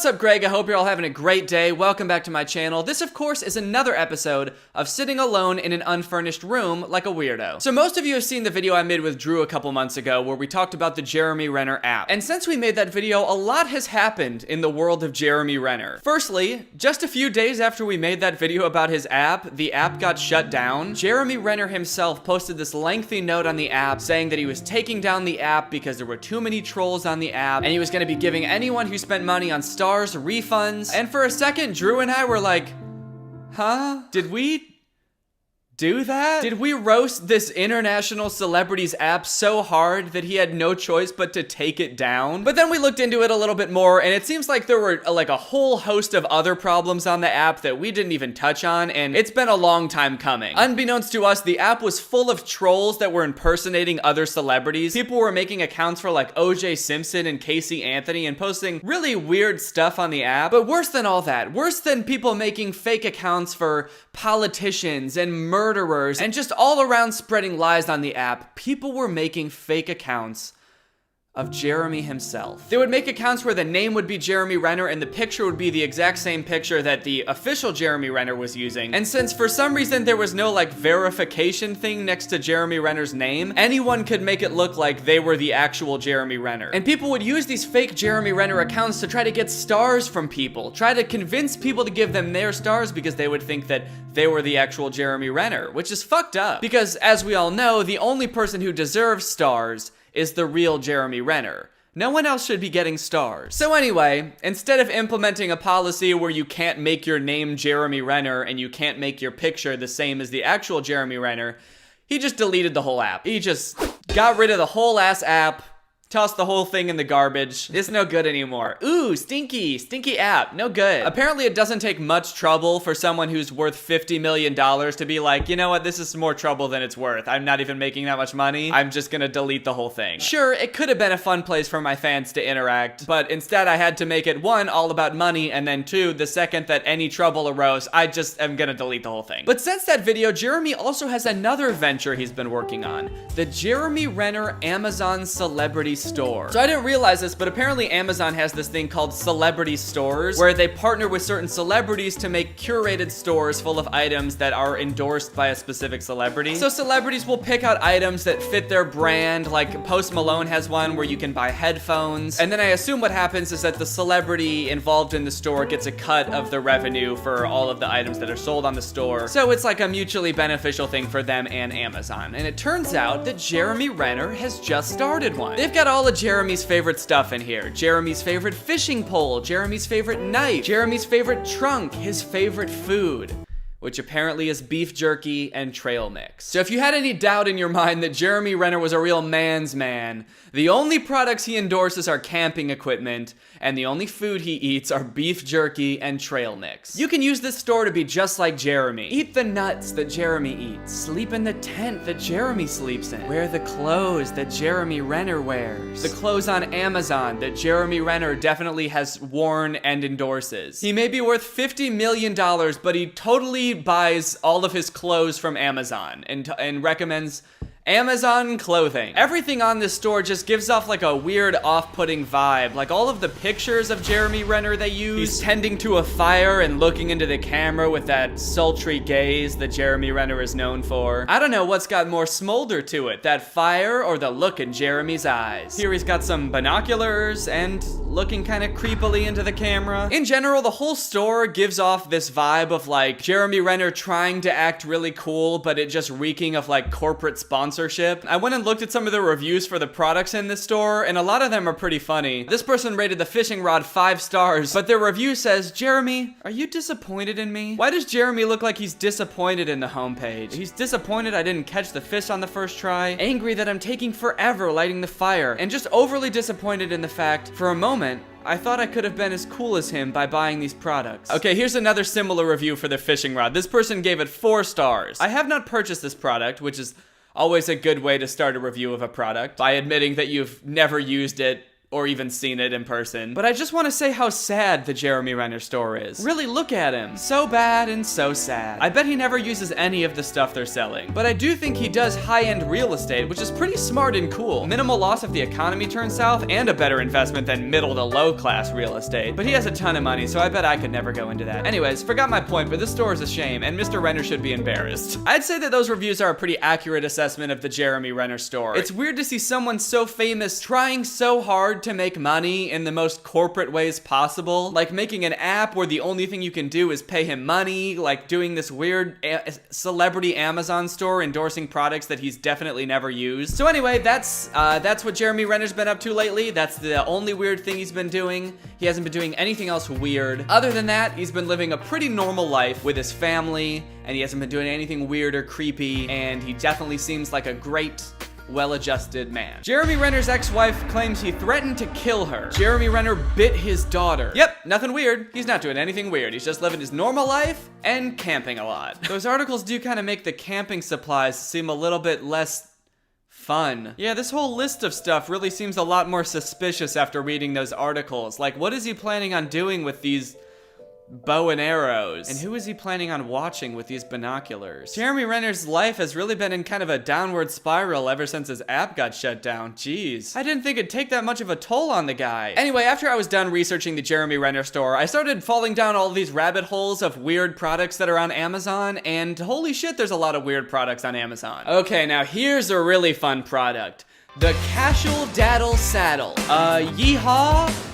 What's up, Greg? I hope you're all having a great day. Welcome back to my channel. This, of course, is another episode of sitting alone in an unfurnished room like a weirdo. So most of you have seen the video I made with Drew a couple months ago where we talked about the Jeremy Renner app. And since we made that video, a lot has happened in the world of Jeremy Renner. Firstly, just a few days after we made that video about his app, the app got shut down. Jeremy Renner himself posted this lengthy note on the app saying that he was taking down the app because there were too many trolls on the app, and he was going to be giving anyone who spent money on stars refunds. And for a second, Drew and I were like, huh? Did we do that? Did we roast this international celebrity's app so hard that he had no choice but to take it down? But then we looked into it a little bit more, and it seems like there were like a whole host of other problems on the app that we didn't even touch on, and it's been a long time coming. Unbeknownst to us, the app was full of trolls that were impersonating other celebrities. People were making accounts for like O.J. Simpson and Casey Anthony and posting really weird stuff on the app. But worse than all that, worse than people making fake accounts for politicians and murderers and just all around spreading lies on the app, people were making fake accounts of Jeremy himself. They would make accounts where the name would be Jeremy Renner and the picture would be the exact same picture that the official Jeremy Renner was using. And since for some reason there was no like verification thing next to Jeremy Renner's name, anyone could make it look like they were the actual Jeremy Renner. And people would use these fake Jeremy Renner accounts to try to get stars from people, try to convince people to give them their stars because they would think that they were the actual Jeremy Renner, which is fucked up. Because as we all know, the only person who deserves stars is the real Jeremy Renner. No one else should be getting stars. So anyway, instead of implementing a policy where you can't make your name Jeremy Renner and you can't make your picture the same as the actual Jeremy Renner, he just deleted the whole app. He just got rid of the whole ass app, tossed the whole thing in the garbage. It's no good anymore. Ooh, stinky app, no good. Apparently it doesn't take much trouble for someone who's worth $50 million to be like, you know what, this is more trouble than it's worth. I'm not even making that much money. I'm just gonna delete the whole thing. Sure, it could have been a fun place for my fans to interact, but instead I had to make it one, all about money, and then two, the second that any trouble arose, I just am gonna delete the whole thing. But since that video, Jeremy also has another venture he's been working on, the Jeremy Renner Amazon Celebrity Store. So I didn't realize this, but apparently Amazon has this thing called celebrity stores where they partner with certain celebrities to make curated stores full of items that are endorsed by a specific celebrity. So celebrities will pick out items that fit their brand, like Post Malone has one where you can buy headphones. And then I assume what happens is that the celebrity involved in the store gets a cut of the revenue for all of the items that are sold on the store. So it's like a mutually beneficial thing for them and Amazon. And it turns out that Jeremy Renner has just started one. They've got all of Jeremy's favorite stuff in here. Jeremy's favorite fishing pole, Jeremy's favorite knife, Jeremy's favorite trunk, his favorite food, which apparently is beef jerky and trail mix. So if you had any doubt in your mind that Jeremy Renner was a real man's man, the only products he endorses are camping equipment, and the only food he eats are beef jerky and trail mix. You can use this store to be just like Jeremy. Eat the nuts that Jeremy eats. Sleep in the tent that Jeremy sleeps in. Wear the clothes that Jeremy Renner wears. The clothes on Amazon that Jeremy Renner definitely has worn and endorses. He may be worth $50 million, but he totally buys all of his clothes from Amazon and recommends Amazon clothing. Everything on this store just gives off like a weird off-putting vibe. Like all of the pictures of Jeremy Renner they use, he's tending to a fire and looking into the camera with that sultry gaze that Jeremy Renner is known for. I don't know what's got more smolder to it, that fire or the look in Jeremy's eyes. Here he's got some binoculars and looking kind of creepily into the camera. In general, the whole store gives off this vibe of like Jeremy Renner trying to act really cool, but it just reeking of like corporate sponsorship. I went and looked at some of the reviews for the products in this store, and a lot of them are pretty funny. This person rated the fishing rod 5 stars, but their review says, Jeremy, are you disappointed in me? Why does Jeremy look like he's disappointed in the homepage? He's disappointed I didn't catch the fish on the first try, angry that I'm taking forever lighting the fire, and just overly disappointed in the fact, for a moment, I thought I could have been as cool as him by buying these products. Okay, here's another similar review for the fishing rod. This person gave it 4 stars. I have not purchased this product, which is always a good way to start a review of a product, by admitting that you've never used it or even seen it in person. But I just want to say how sad the Jeremy Renner store is. Really look at him. So bad and so sad. I bet he never uses any of the stuff they're selling. But I do think he does high-end real estate, which is pretty smart and cool. Minimal loss if the economy turns south, and a better investment than middle to low class real estate. But he has a ton of money, so I bet I could never go into that. Anyways, forgot my point, but this store is a shame, and Mr. Renner should be embarrassed. I'd say that those reviews are a pretty accurate assessment of the Jeremy Renner store. It's weird to see someone so famous trying so hard to make money in the most corporate ways possible. Like making an app where the only thing you can do is pay him money, like doing this weird celebrity Amazon store endorsing products that he's definitely never used. So anyway, that's what Jeremy Renner's been up to lately. That's the only weird thing he's been doing. He hasn't been doing anything else weird. Other than that, he's been living a pretty normal life with his family, and he hasn't been doing anything weird or creepy, and he definitely seems like a great, well-adjusted man. Jeremy Renner's ex-wife claims he threatened to kill her. Jeremy Renner bit his daughter. Yep, nothing weird. He's not doing anything weird. He's just living his normal life and camping a lot. Those articles do kind of make the camping supplies seem a little bit less fun. Yeah, this whole list of stuff really seems a lot more suspicious after reading those articles. Like, what is he planning on doing with these bow and arrows? And who is he planning on watching with these binoculars? Jeremy Renner's life has really been in kind of a downward spiral ever since his app got shut down. Jeez. I didn't think it'd take that much of a toll on the guy. Anyway, after I was done researching the Jeremy Renner store, I started falling down all these rabbit holes of weird products that are on Amazon, and holy shit, there's a lot of weird products on Amazon. Okay, now here's a really fun product. The Casual Daddle Saddle. Yeehaw?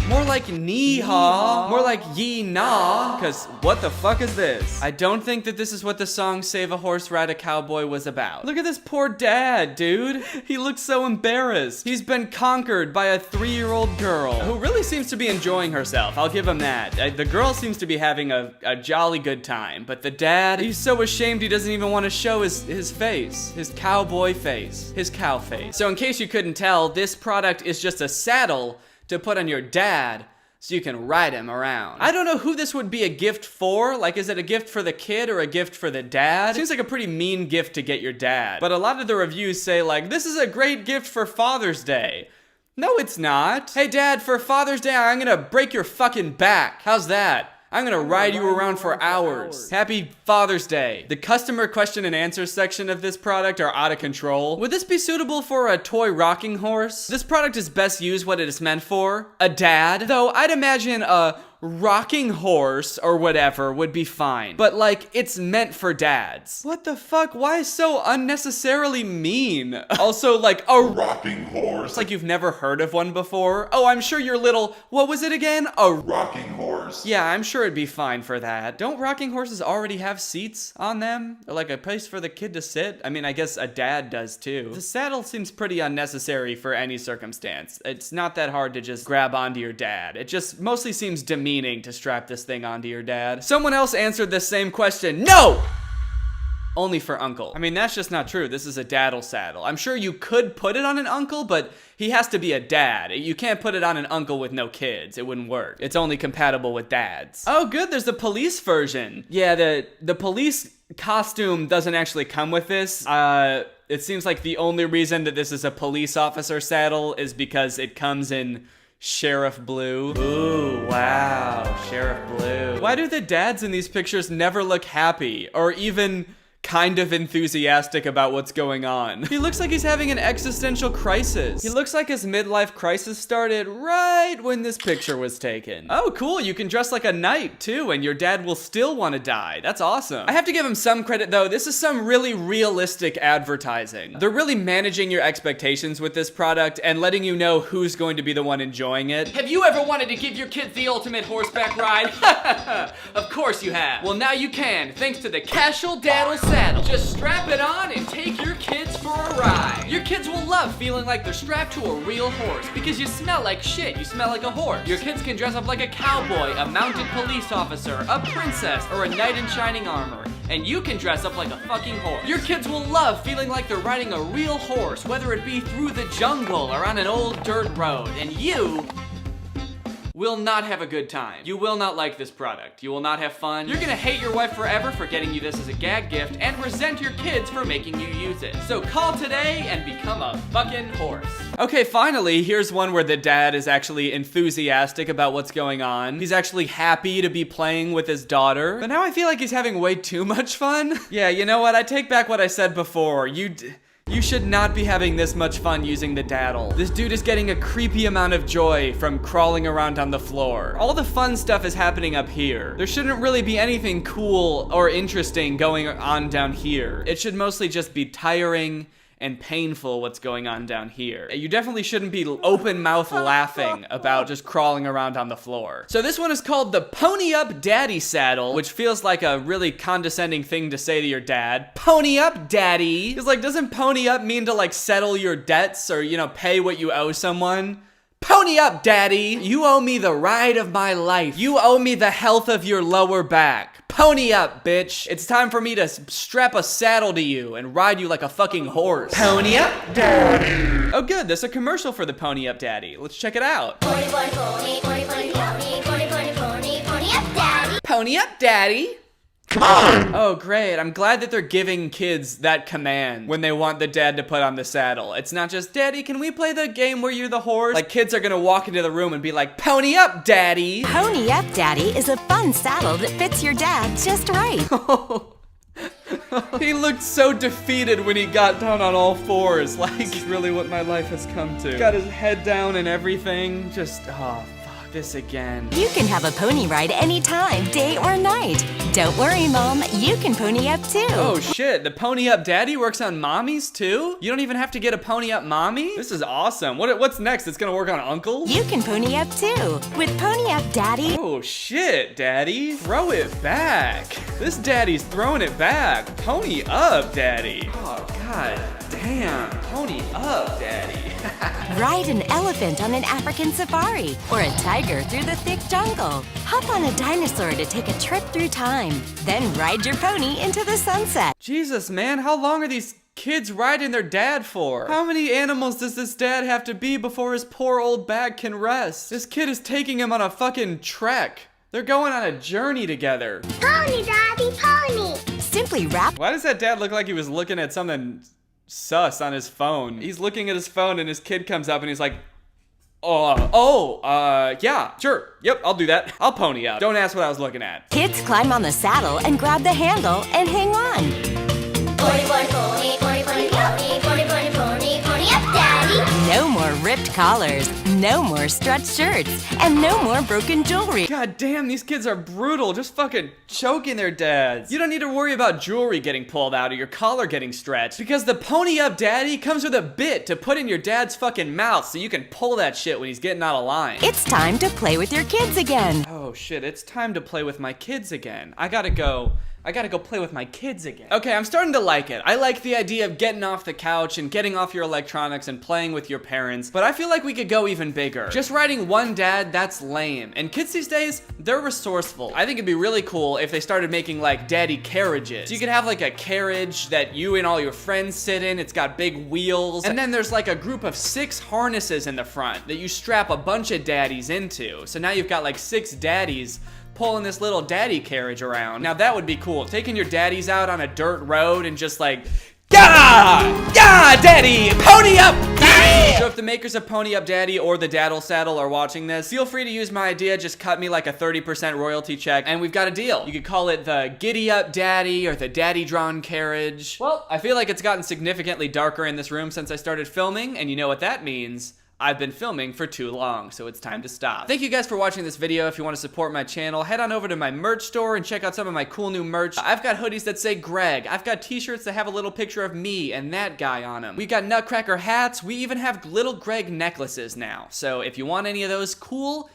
More like knee-haw. More like yee-naw. Cause what the fuck is this? I don't think that this is what the song Save a Horse, Ride a Cowboy was about. Look at this poor dad, dude. He looks so embarrassed. He's been conquered by a 3-year-old girl who really seems to be enjoying herself. I'll give him that. The girl seems to be having a jolly good time, but the dad, he's so ashamed he doesn't even want to show his face. His cowboy face. His cow face. So in case you couldn't tell, this product is just a saddle to put on your dad so you can ride him around. I don't know who this would be a gift for. Like, is it a gift for the kid or a gift for the dad? Seems like a pretty mean gift to get your dad. But a lot of the reviews say, like, this is a great gift for Father's Day. No, it's not. Hey, Dad, for Father's Day, I'm gonna break your fucking back. How's that? I'm gonna ride you around for hours. Happy Father's Day. The customer question and answer section of this product are out of control. Would this be suitable for a toy rocking horse? This product is best used what it is meant for, a dad. Though I'd imagine a rocking horse or whatever would be fine. But like, it's meant for dads. What the fuck? Why so unnecessarily mean? Also, like, a rocking horse. It's like you've never heard of one before. Oh, I'm sure your little, what was it again? A rocking horse. Yeah, I'm sure it'd be fine for that. Don't rocking horses already have seats on them? Or like a place for the kid to sit? I mean, I guess a dad does too. The saddle seems pretty unnecessary for any circumstance. It's not that hard to just grab onto your dad. It just mostly seems demeaning to strap this thing onto your dad. Someone else answered this same question. No! Only for uncle. I mean, that's just not true. This is a daddle saddle. I'm sure you could put it on an uncle, but he has to be a dad. You can't put it on an uncle with no kids. It wouldn't work. It's only compatible with dads. Oh, good. There's the police version. Yeah, the police costume doesn't actually come with this. It seems like the only reason that this is a police officer saddle is because it comes in Sheriff Blue. Ooh, wow, Sheriff Blue. Why do the dads in these pictures never look happy or even kind of enthusiastic about what's going on? He looks like he's having an existential crisis. He looks like his midlife crisis started right when this picture was taken. Oh, cool, you can dress like a knight too, and your dad will still want to die. That's awesome. I have to give him some credit though. This is some really realistic advertising. They're really managing your expectations with this product and letting you know who's going to be the one enjoying it. Have you ever wanted to give your kids the ultimate horseback ride? Of course you have. Well, now you can, thanks to the Casual Daddle Saddle. Just strap it on and take your kids for a ride. Your kids will love feeling like they're strapped to a real horse because you smell like shit. You smell like a horse. Your kids can dress up like a cowboy, a mounted police officer, a princess, or a knight in shining armor. And you can dress up like a fucking horse. Your kids will love feeling like they're riding a real horse, whether it be through the jungle or on an old dirt road. And you will not have a good time. You will not like this product. You will not have fun. You're gonna hate your wife forever for getting you this as a gag gift and resent your kids for making you use it. So call today and become a fucking horse. Okay, finally, here's one where the dad is actually enthusiastic about what's going on. He's actually happy to be playing with his daughter. But now I feel like he's having way too much fun. Yeah, you know what? I take back what I said before. You should not be having this much fun using the daddle. This dude is getting a creepy amount of joy from crawling around on the floor. All the fun stuff is happening up here. There shouldn't really be anything cool or interesting going on down here. It should mostly just be tiring and painful what's going on down here. You definitely shouldn't be open mouth laughing about just crawling around on the floor. So this one is called the Pony Up Daddy Saddle, which feels like a really condescending thing to say to your dad. Pony up, daddy. It's like, doesn't pony up mean to like settle your debts or, you know, pay what you owe someone? Pony up, daddy. You owe me the ride of my life. You owe me the health of your lower back. Pony up, bitch. It's time for me to strap a saddle to you and ride you like a fucking horse. Pony up, daddy. Oh good, there's a commercial for the Pony Up Daddy. Let's check it out. Pony, pony, pony, pony, pony, pony, pony, pony, pony, pony up, daddy. Pony up, daddy. Come on! Oh, great. I'm glad that they're giving kids that command when they want the dad to put on the saddle. It's not just, Daddy, can we play the game where you're the horse? Like, kids are gonna walk into the room and be like, Pony up, Daddy! Pony Up Daddy is a fun saddle that fits your dad just right. He looked so defeated when he got down on all fours. Like, it's really what my life has come to. Got his head down and everything. Just, oh, this again. You can have a pony ride anytime, day or night. Don't worry, Mom, you can pony up too. Oh shit, the Pony Up Daddy works on mommies too? You don't even have to get a Pony Up mommy? This is awesome. What's next? It's gonna work on uncles? You can pony up too with Pony Up Daddy. Oh shit, Daddy. Throw it back. This daddy's throwing it back. Pony up, Daddy. Oh god damn. Pony up, Daddy. Ride an elephant on an African safari or a tiger through the thick jungle. Hop on a dinosaur to take a trip through time. Then ride your pony into the sunset. Jesus, man, how long are these kids riding their dad for? How many animals does this dad have to be before his poor old back can rest? This kid is taking him on a fucking trek. They're going on a journey together. Pony, Daddy, pony. Simply wrap. Why does that dad look like he was looking at something sus on his phone? He's looking at his phone and his kid comes up and he's like, yeah, sure. Yep, I'll do that. I'll pony up. Don't ask what I was looking at. Kids climb on the saddle and grab the handle and hang on. Pony, pony, pony, pony, pony, pony, pony, pony, pony, pony up, Daddy. No more ripped collars, no more stretched shirts, and no more broken jewelry. God damn, these kids are brutal, just fucking choking their dads. You don't need to worry about jewelry getting pulled out or your collar getting stretched, because the Pony Up Daddy comes with a bit to put in your dad's fucking mouth so you can pull that shit when he's getting out of line. It's time to play with your kids again. Oh shit, it's time to play with my kids again. I gotta go play with my kids again. Okay, I'm starting to like it. I like the idea of getting off the couch and getting off your electronics and playing with your parents, but I feel like we could go even bigger. Just riding one dad, that's lame. And kids these days, they're resourceful. I think it'd be really cool if they started making like daddy carriages. So you could have like a carriage that you and all your friends sit in. It's got big wheels. And then there's like a group of 6 harnesses in the front that you strap a bunch of daddies into. So now you've got like 6 daddies pulling this little daddy carriage around. Now that would be cool. Taking your daddies out on a dirt road and just like, yeah, daddy, pony up, yeah! So if the makers of Pony Up Daddy or the Daddle Saddle are watching this, feel free to use my idea. Just cut me like a 30% royalty check and we've got a deal. You could call it the Giddy Up Daddy or the Daddy Drawn Carriage. Well, I feel like it's gotten significantly darker in this room since I started filming, and you know what that means. I've been filming for too long, so it's time to stop. Thank you guys for watching this video. If you want to support my channel, head on over to my merch store and check out some of my cool new merch. I've got hoodies that say Greg. I've got t-shirts that have a little picture of me and that guy on them. We got Nutcracker hats. We even have little Greg necklaces now. So if you want any of those cool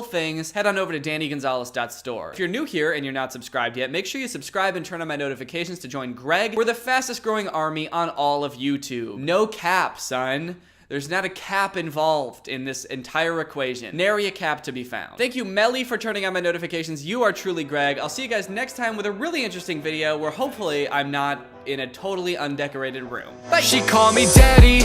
things, head on over to DannyGonzalez.store. If you're new here and you're not subscribed yet, make sure you subscribe and turn on my notifications to join Greg. We're the fastest growing army on all of YouTube. No cap, son. There's not a cap involved in this entire equation. Nary a cap to be found. Thank you, Melly, for turning on my notifications. You are truly Greg. I'll see you guys next time with a really interesting video where hopefully I'm not in a totally undecorated room. Bye. She call me daddy.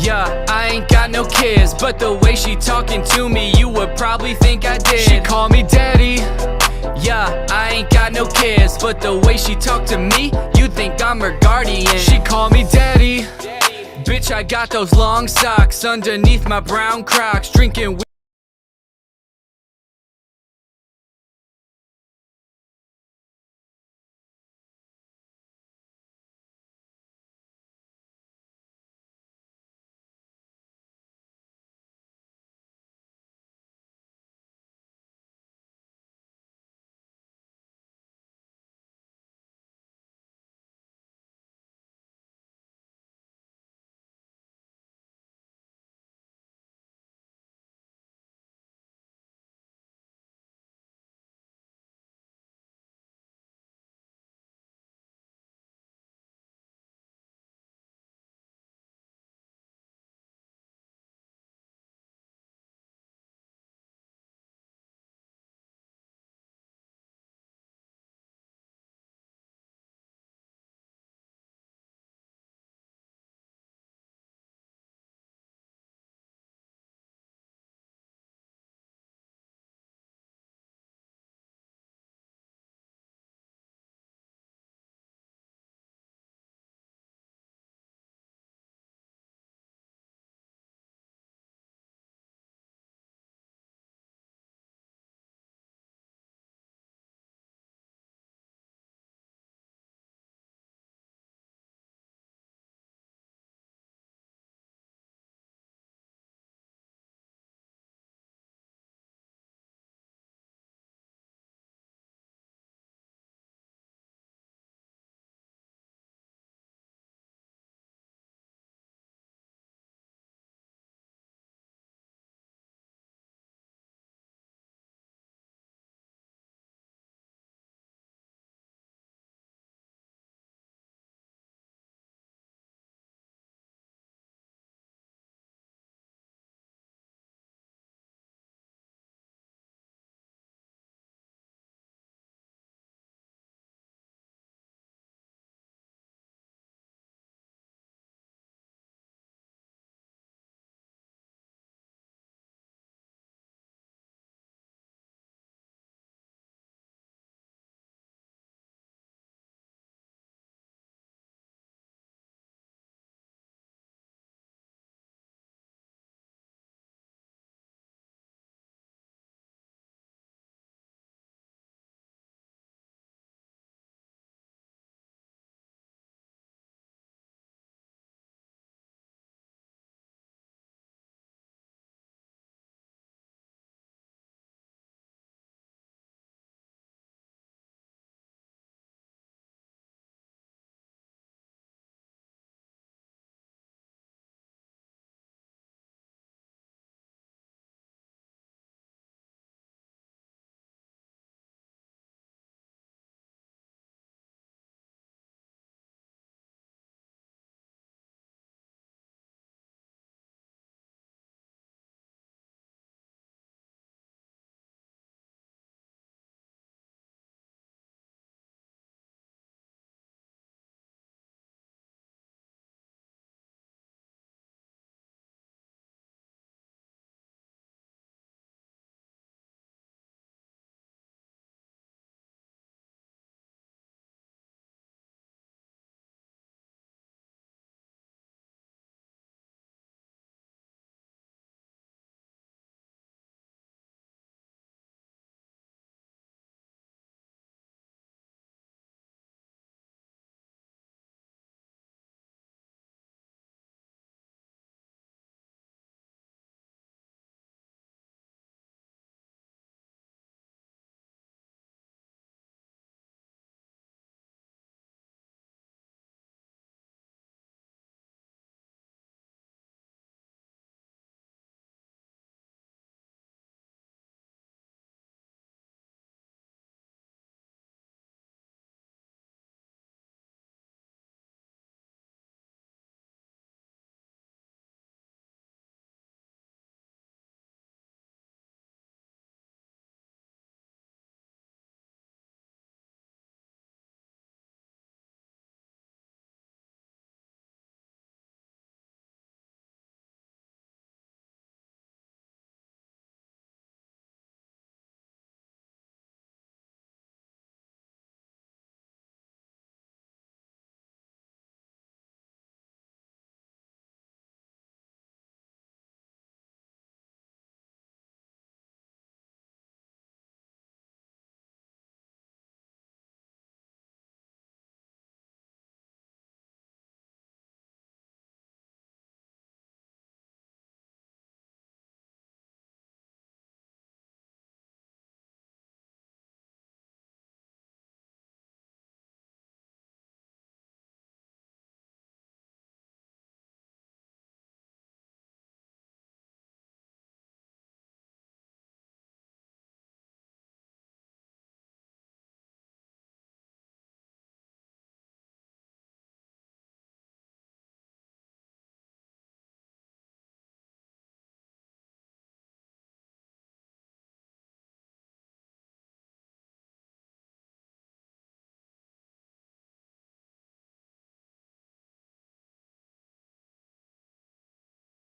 Yeah, I ain't got no kids, but the way she talking to me, you would probably think I did. She call me daddy. Yeah, I ain't got no kids, but the way she talk to me, you think I'm her guardian. She call me daddy. Bitch, I got those long socks underneath my brown Crocs, drinking